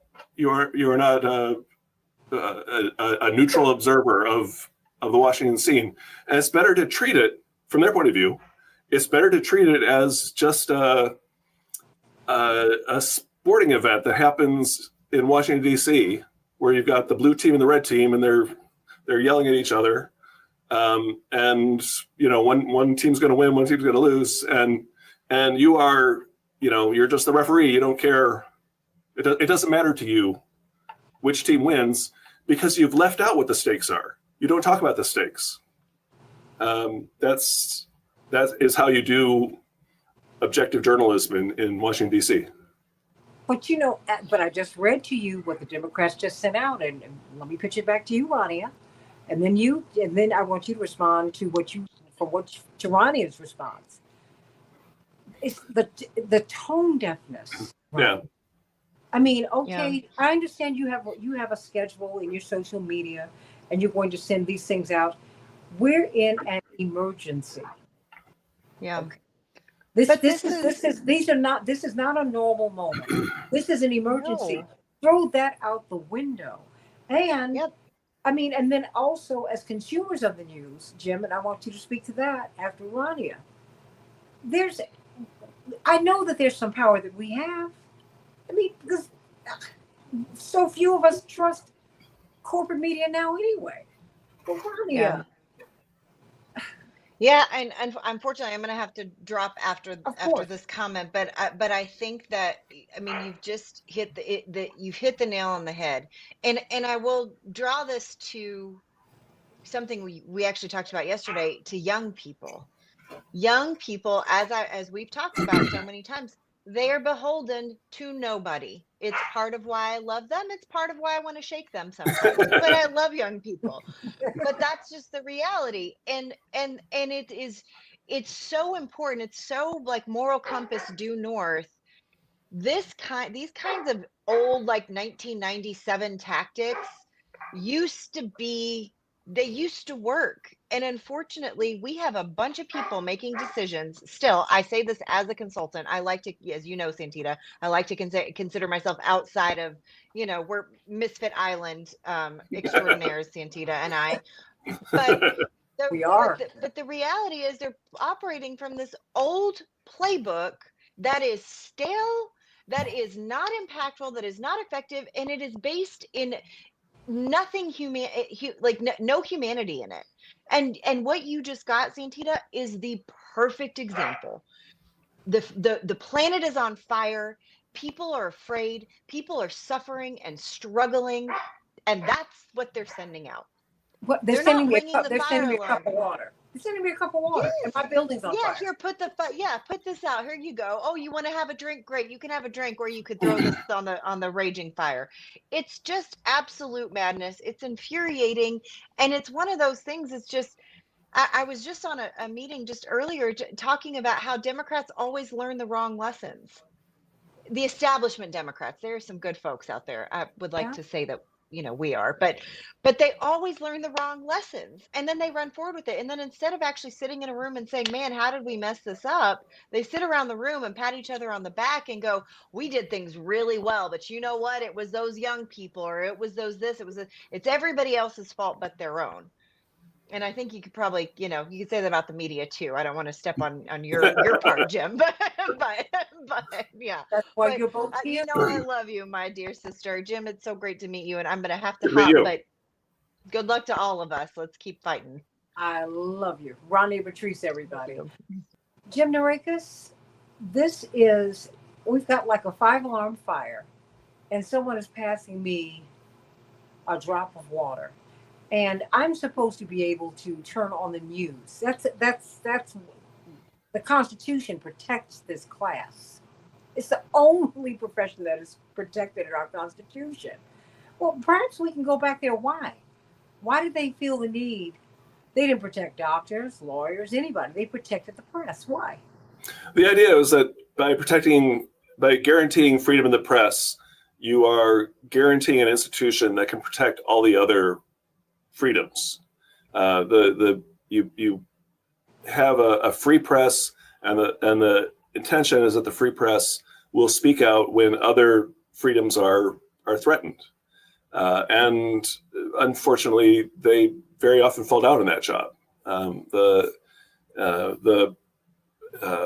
a neutral observer of the Washington scene. And it's better to treat it, from their point of view, it's better to treat it as just a sporting event that happens in Washington, D.C., where you've got the blue team and the red team, and they're yelling at each other. And one team's going to win, one team's going to lose, and you are, you're just the referee. You don't care. It doesn't matter to you which team wins, because you've left out what the stakes are. You don't talk about the stakes. That is how you do objective journalism in Washington, D.C.
But but I just read to you what the Democrats just sent out, and let me pitch it back to you, Rania, and then I want you to respond to to Rania's response. It's the tone deafness. Right?
Yeah.
I mean, okay, I understand you have a schedule in your social media, and you're going to send these things out. We're in an emergency.
Yeah.
Okay. This is not a normal moment. This is an emergency.
No.
Throw that out the window. And and then also as consumers of the news, Jim, and I want you to speak to that after Rania. I know that there's some power that we have. I mean, because so few of us trust corporate media now anyway. But Rania.
Yeah, and unfortunately, I'm going to have to drop after this comment. But I think that, I mean, you've just hit the nail on the head. And I will draw this to something we actually talked about yesterday, to young people. Young people, as we've talked about so many times, they are beholden to nobody. It's part of why I love them. It's part of why I want to shake them sometimes. But I love young people. But that's just the reality. And it's so important. It's so like moral compass due north. These kinds of old, like 1997 tactics used to be they used to work. And unfortunately, we have a bunch of people making decisions. Still, I say this as a consultant. I like to, as you know, Santita, I like to consider myself outside of, we're Misfit Island extraordinaires, Santita and I. But
We are.
But the reality is they're operating from this old playbook that is stale, that is not impactful, that is not effective, and it is based in nothing no humanity in it. And what you just got, Santita, is the perfect example. The planet is on fire. People are afraid. People are suffering and struggling, and that's what they're sending out.
What they're
They're
sending
not
me?
ringing the
They're sending
fire
me a cup
alarm.
of water. They're sending me a cup of water, and my building's on fire.
Here, put this out. Here you go. Oh, you want to have a drink? Great, you can have a drink, or you could throw this on the raging fire. It's just absolute madness. It's infuriating, and it's one of those things. It's just. I was just on a meeting just earlier talking about how Democrats always learn the wrong lessons. The establishment Democrats, there are some good folks out there. I would like to say that we are, but they always learn the wrong lessons, and then they run forward with it. And then instead of actually sitting in a room and saying, man, how did we mess this up, they sit around the room and pat each other on the back and go, we did things really well, but you know what, it was those young people, or it was it's everybody else's fault but their own. And I think you could probably, you could say that about the media too. I don't want to step on your part, Jim, but yeah.
That's why you're both here.
I love you, my dear sister. Jim, it's so great to meet you, and I'm going to have to
Good to meet
hop,
you.
but good luck to all of us. Let's keep fighting.
I love you. Ronnie Patrice, everybody. Jim Narekas, we've got like a 5-alarm fire, and someone is passing me a drop of water. And I'm supposed to be able to turn on the news. That's the Constitution protects this class. It's the only profession that is protected in our Constitution. Well, perhaps we can go back there. Why? Why did they feel the need? They didn't protect doctors, lawyers, anybody. They protected the press. Why?
The idea was that by guaranteeing freedom in the press, you are guaranteeing an institution that can protect all the other freedoms. You have a free press, and the intention is that the free press will speak out when other freedoms are threatened. And unfortunately, they very often fall down in that job.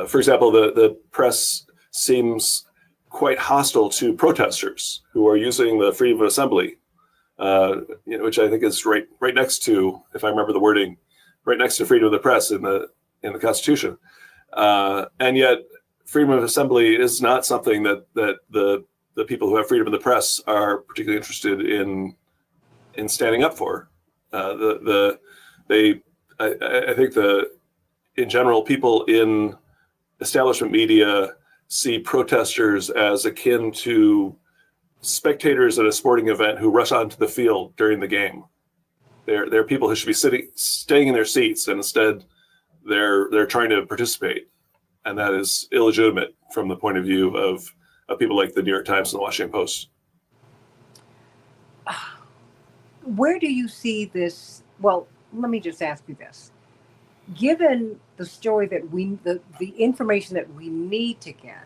For example, the press seems quite hostile to protesters who are using the freedom of assembly, which I think is right next to, if I remember the wording, right next to freedom of the press in the Constitution. And yet, freedom of assembly is not something that the people who have freedom of the press are particularly interested in standing up for. I think in general, people in establishment media see protesters as akin to spectators at a sporting event who rush onto the field during the game. They're people who should be staying in their seats, and instead they're trying to participate, and that is illegitimate from the point of view of people like the New York Times and the Washington Post.
Where do you see this? Well, let me just ask you this. Given the story that the information that we need to get,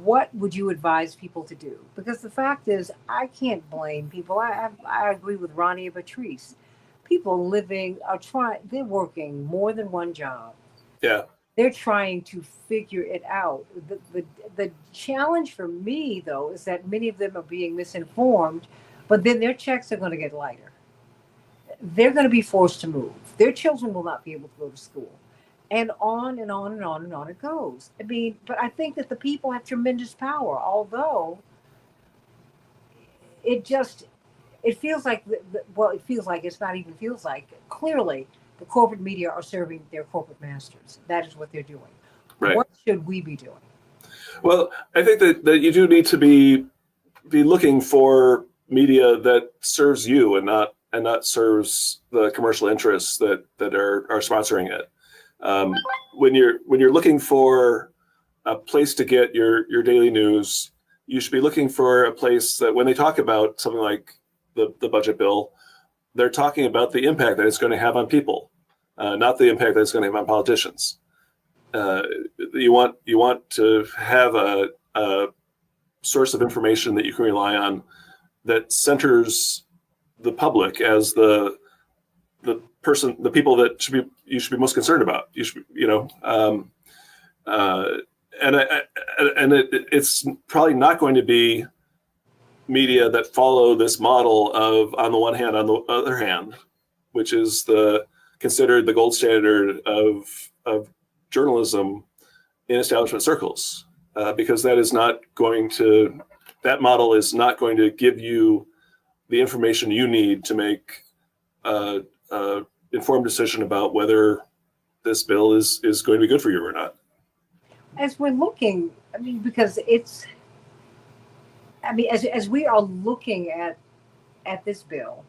what would you advise people to do? Because the fact is, I can't blame people. I agree with Ronnie and Patrice. People they're working more than one job.
Yeah.
They're trying to figure it out. The challenge for me, though, is that many of them are being misinformed, but then their checks are going to get lighter. They're going to be forced to move. Their children will not be able to go to school. And on and on and on and on it goes. I mean, but I think that the people have tremendous power, although it feels like, it's not even feels like, clearly the corporate media are serving their corporate masters. That is what they're doing.
Right.
What should we be doing?
Well, I think that you do need to be looking for media that serves you and not serves the commercial interests that are sponsoring it. When you're looking for a place to get your daily news, you should be looking for a place that when they talk about something like the budget bill, they're talking about the impact that it's going to have on people, not the impact that it's going to have on politicians. You want to have a source of information that you can rely on that centers the public as the people that you should be most concerned about. You should, it's probably not going to be media that follow this model of on the one hand, on the other hand, which is considered the gold standard of journalism in establishment circles, because that model is not going to give you the information you need to make an informed decision about whether this bill is going to be good for you or not.
As we're looking, because as we are looking at this bill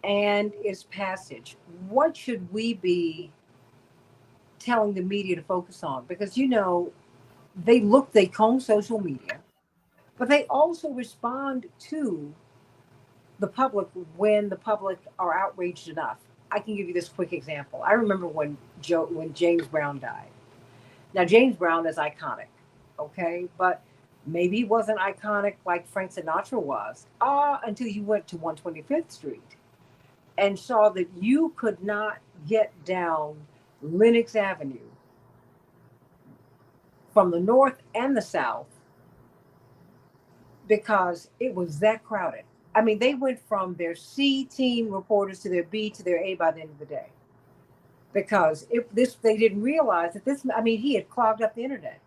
and its passage, what should we be telling the media to focus on? Because, they comb social media, but they also respond to the public when the public are outraged enough. I can give you this quick example. I remember when James Brown died. Now, James Brown is iconic, okay? But maybe he wasn't iconic like Frank Sinatra was, until you went to 125th Street and saw that you could not get down Lenox Avenue from the north and the south because it was that crowded. They went from their C team reporters to their B to their A by the end of the day. Because they didn't realize that he had clogged up the internet.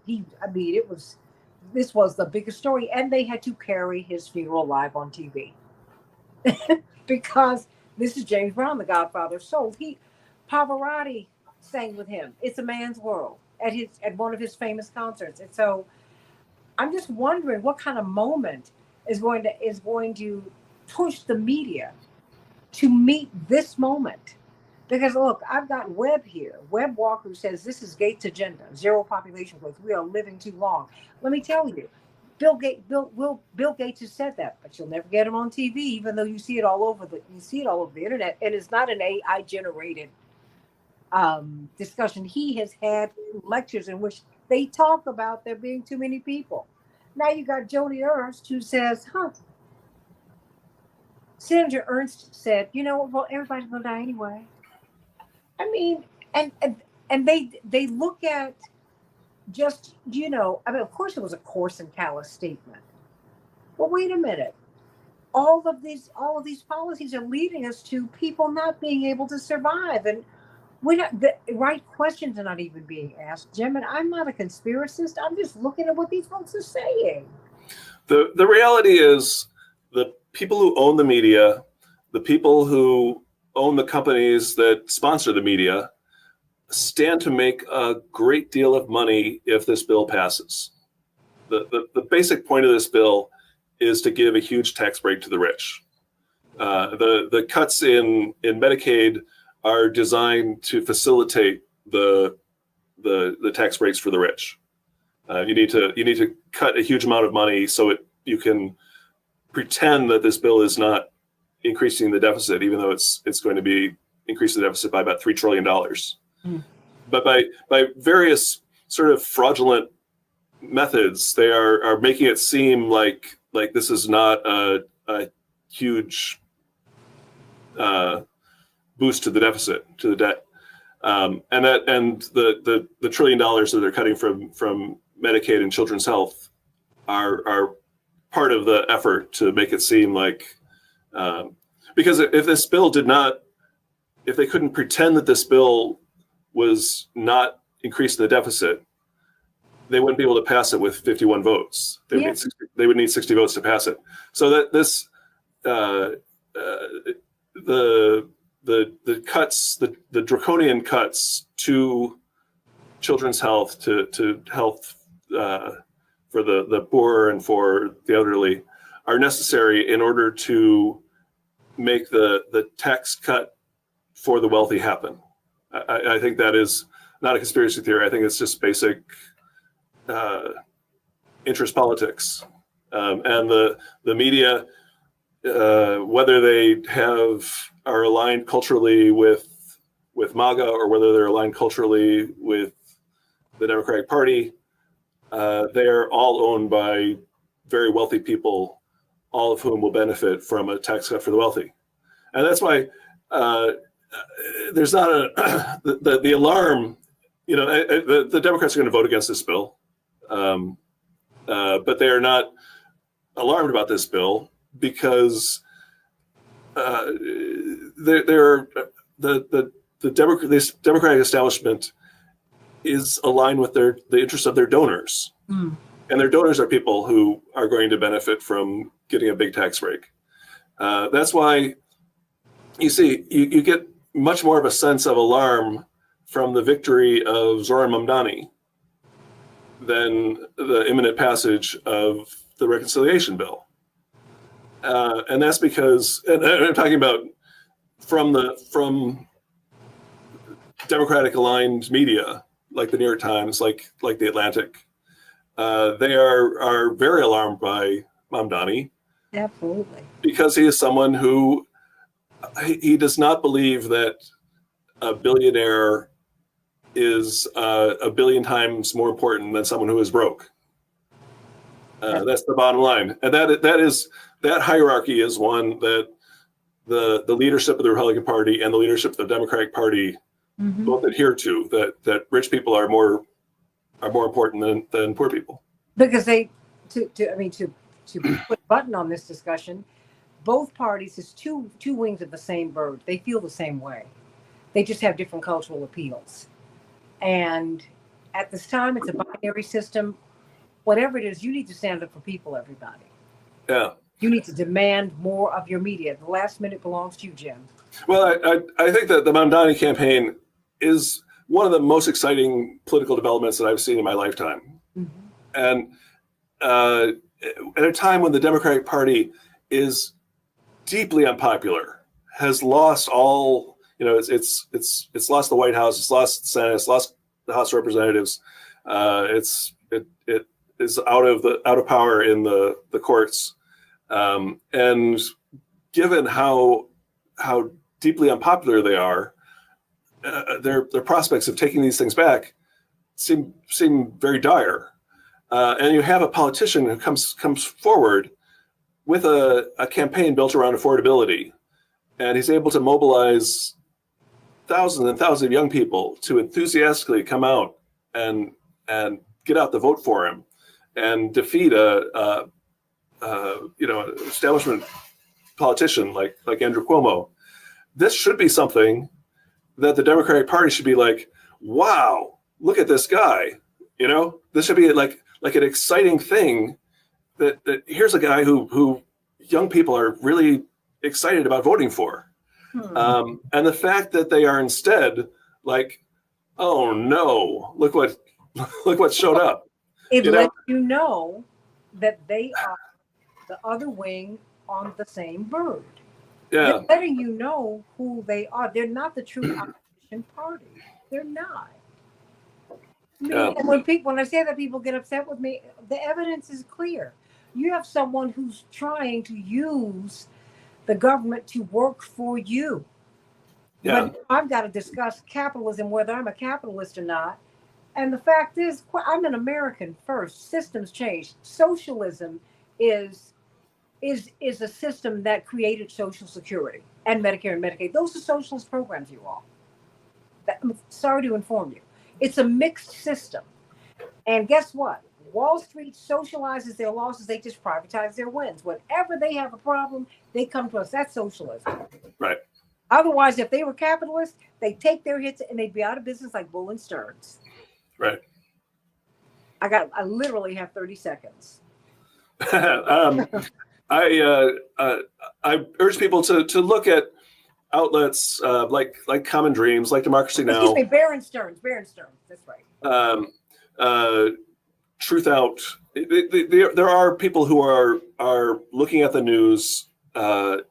This was the biggest story, and they had to carry his funeral live on TV because this is James Brown, the Godfather of Soul. Pavarotti sang with him. It's a Man's World at one of his famous concerts, and so I'm just wondering what kind of moment is going to push the media to meet this moment. Because look, I've got Webb here. Webb Walker says this is Gates' agenda, zero population growth. We are living too long. Let me tell you, Bill Gates has said that, but you'll never get him on TV, even though you see it all over the internet. And it's not an AI generated discussion. He has had lectures in which they talk about there being too many people. Now you got Joni Ernst who says, Senator Ernst said, well, everybody's gonna die anyway. And they look at just, of course it was a coarse and callous statement. But wait a minute. All of these policies are leading us to people not being able to survive. And the right questions are not even being asked, Jim. And I'm not a conspiracist. I'm just looking at what these folks are saying.
The reality is the people who own the media, the people who own the companies that sponsor the media, stand to make a great deal of money if this bill passes. The basic point of this bill is to give a huge tax break to the rich. The cuts in Medicaid are designed to facilitate the tax breaks for the rich. You need to cut a huge amount of money so you can pretend that this bill is not increasing the deficit, even though it's going to be increasing the deficit by about $3 trillion. But by various sort of fraudulent methods, they are making it seem like this is not a huge boost to the deficit, to the debt, and the $1 trillion that they're cutting from Medicaid and children's health are part of the effort to make it seem like, because if they couldn't pretend that this bill was not increasing the deficit, they wouldn't be able to pass it with 51 votes. They would need 60 votes to pass it. So that this the cuts, the draconian cuts to children's health, to health for the poor and for the elderly, are necessary in order to make the tax cut for the wealthy happen. I think that is not a conspiracy theory. I think it's just basic interest politics. And the media, whether they have are aligned culturally with MAGA or whether they're aligned culturally with the Democratic Party, they are all owned by very wealthy people, all of whom will benefit from a tax cut for the wealthy. And that's why there's not the alarm. The Democrats are going to vote against this bill, but they are not alarmed about this bill because this Democratic establishment is aligned with the interests of their donors. And their donors are people who are going to benefit from getting a big tax break. That's why you see, you get much more of a sense of alarm from the victory of Zoran Mamdani than the imminent passage of the reconciliation bill. And that's because, and I'm talking about from Democratic aligned media, like the New York Times, like the Atlantic, they are very alarmed by Mamdani.
Absolutely.
Because he is someone who, he does not believe that a billionaire is a billion times more important than someone who is broke. That's the bottom line. And that hierarchy is one that the leadership of the Republican Party and the leadership of the Democratic Party both adhere to, that rich people are more important than poor people.
Because to put a button on this discussion, both parties is two wings of the same bird. They feel the same way. They just have different cultural appeals. And at this time, it's a binary system. Whatever it is, you need to stand up for people, everybody.
Yeah.
You need to demand more of your media. The last minute belongs to you, Jim. Well,
I think that the Mamdani campaign is one of the most exciting political developments that I've seen in my lifetime. And at a time when the Democratic Party is deeply unpopular, has lost all, it's lost the White House, it's lost the Senate, it's lost the House of Representatives, it is out of power in the courts, and given how deeply unpopular they are, their prospects of taking these things back seem very dire. And you have a politician who comes forward with a campaign built around affordability, and he's able to mobilize thousands and thousands of young people to enthusiastically come out and get out the vote for him and defeat an establishment politician like Andrew Cuomo. This should be something that the Democratic Party should be like, wow, look at this guy. This should be like an exciting thing that here's a guy who young people are really excited about voting for. And the fact that they are instead like, oh no, look what showed up.
It lets you know that they are the other wing on the same bird.
Yeah.
They're letting you know who they are. They're not the true opposition party. They're not. And when I say that, people get upset with me. The evidence is clear. You have someone who's trying to use the government to work for you.
Yeah.
But I've got to discuss capitalism, whether I'm a capitalist or not. And the fact is, I'm an American first. Systems change. Socialism is a system that created Social Security and Medicare and Medicaid. Those are socialist programs, you all. I'm sorry to inform you. It's a mixed system. And guess what? Wall Street socializes their losses. They just privatize their wins. Whenever they have a problem, they come to us. That's socialism.
Right.
Otherwise, if they were capitalists, they'd take their hits and they'd be out of business like Bull and Stearns.
Right.
I literally have 30 seconds.
I urge people to look at outlets like Common Dreams, like Democracy Now.
Excuse me, Baron Stearns. That's right.
Truth Out. There are people who are looking at the news from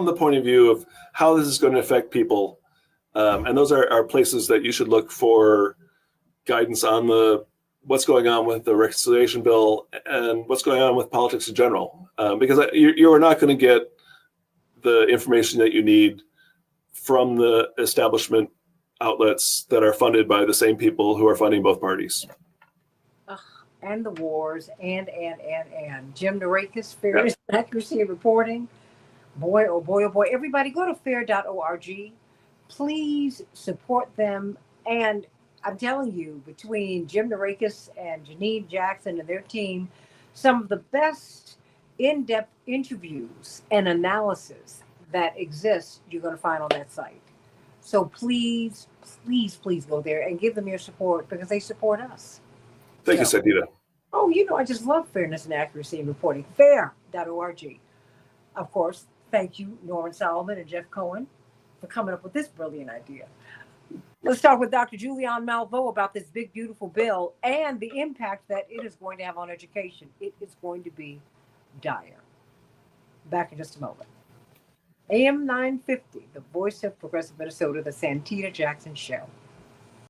the point of view of how this is going to affect people, and those are places that you should look for guidance on what's going on with the reconciliation bill and what's going on with politics in general, because you are not going to get the information that you need from the establishment outlets that are funded by the same people who are funding both parties.
And the wars, and. Jim Narakis, Fairness, Accuracy, and Reporting. Boy, oh boy, oh boy. Everybody go to fair.org. Please support them. And I'm telling you, between Jim Narakis and Janine Jackson and their team, some of the best in-depth interviews and analysis that exist, you're going to find on that site. So please, please, please go there and give them your support because they support us.
Thank you, Santita.
Oh, I just love fairness and accuracy in reporting. Fair.org. Of course, thank you, Norman Solomon and Jeff Cohen, for coming up with this brilliant idea. Let's talk with Dr. Julianne Malveaux about this big, beautiful bill and the impact that it is going to have on education. It is going to be dire. Back in just a moment. AM 950, the voice of progressive Minnesota, the Santita Jackson Show.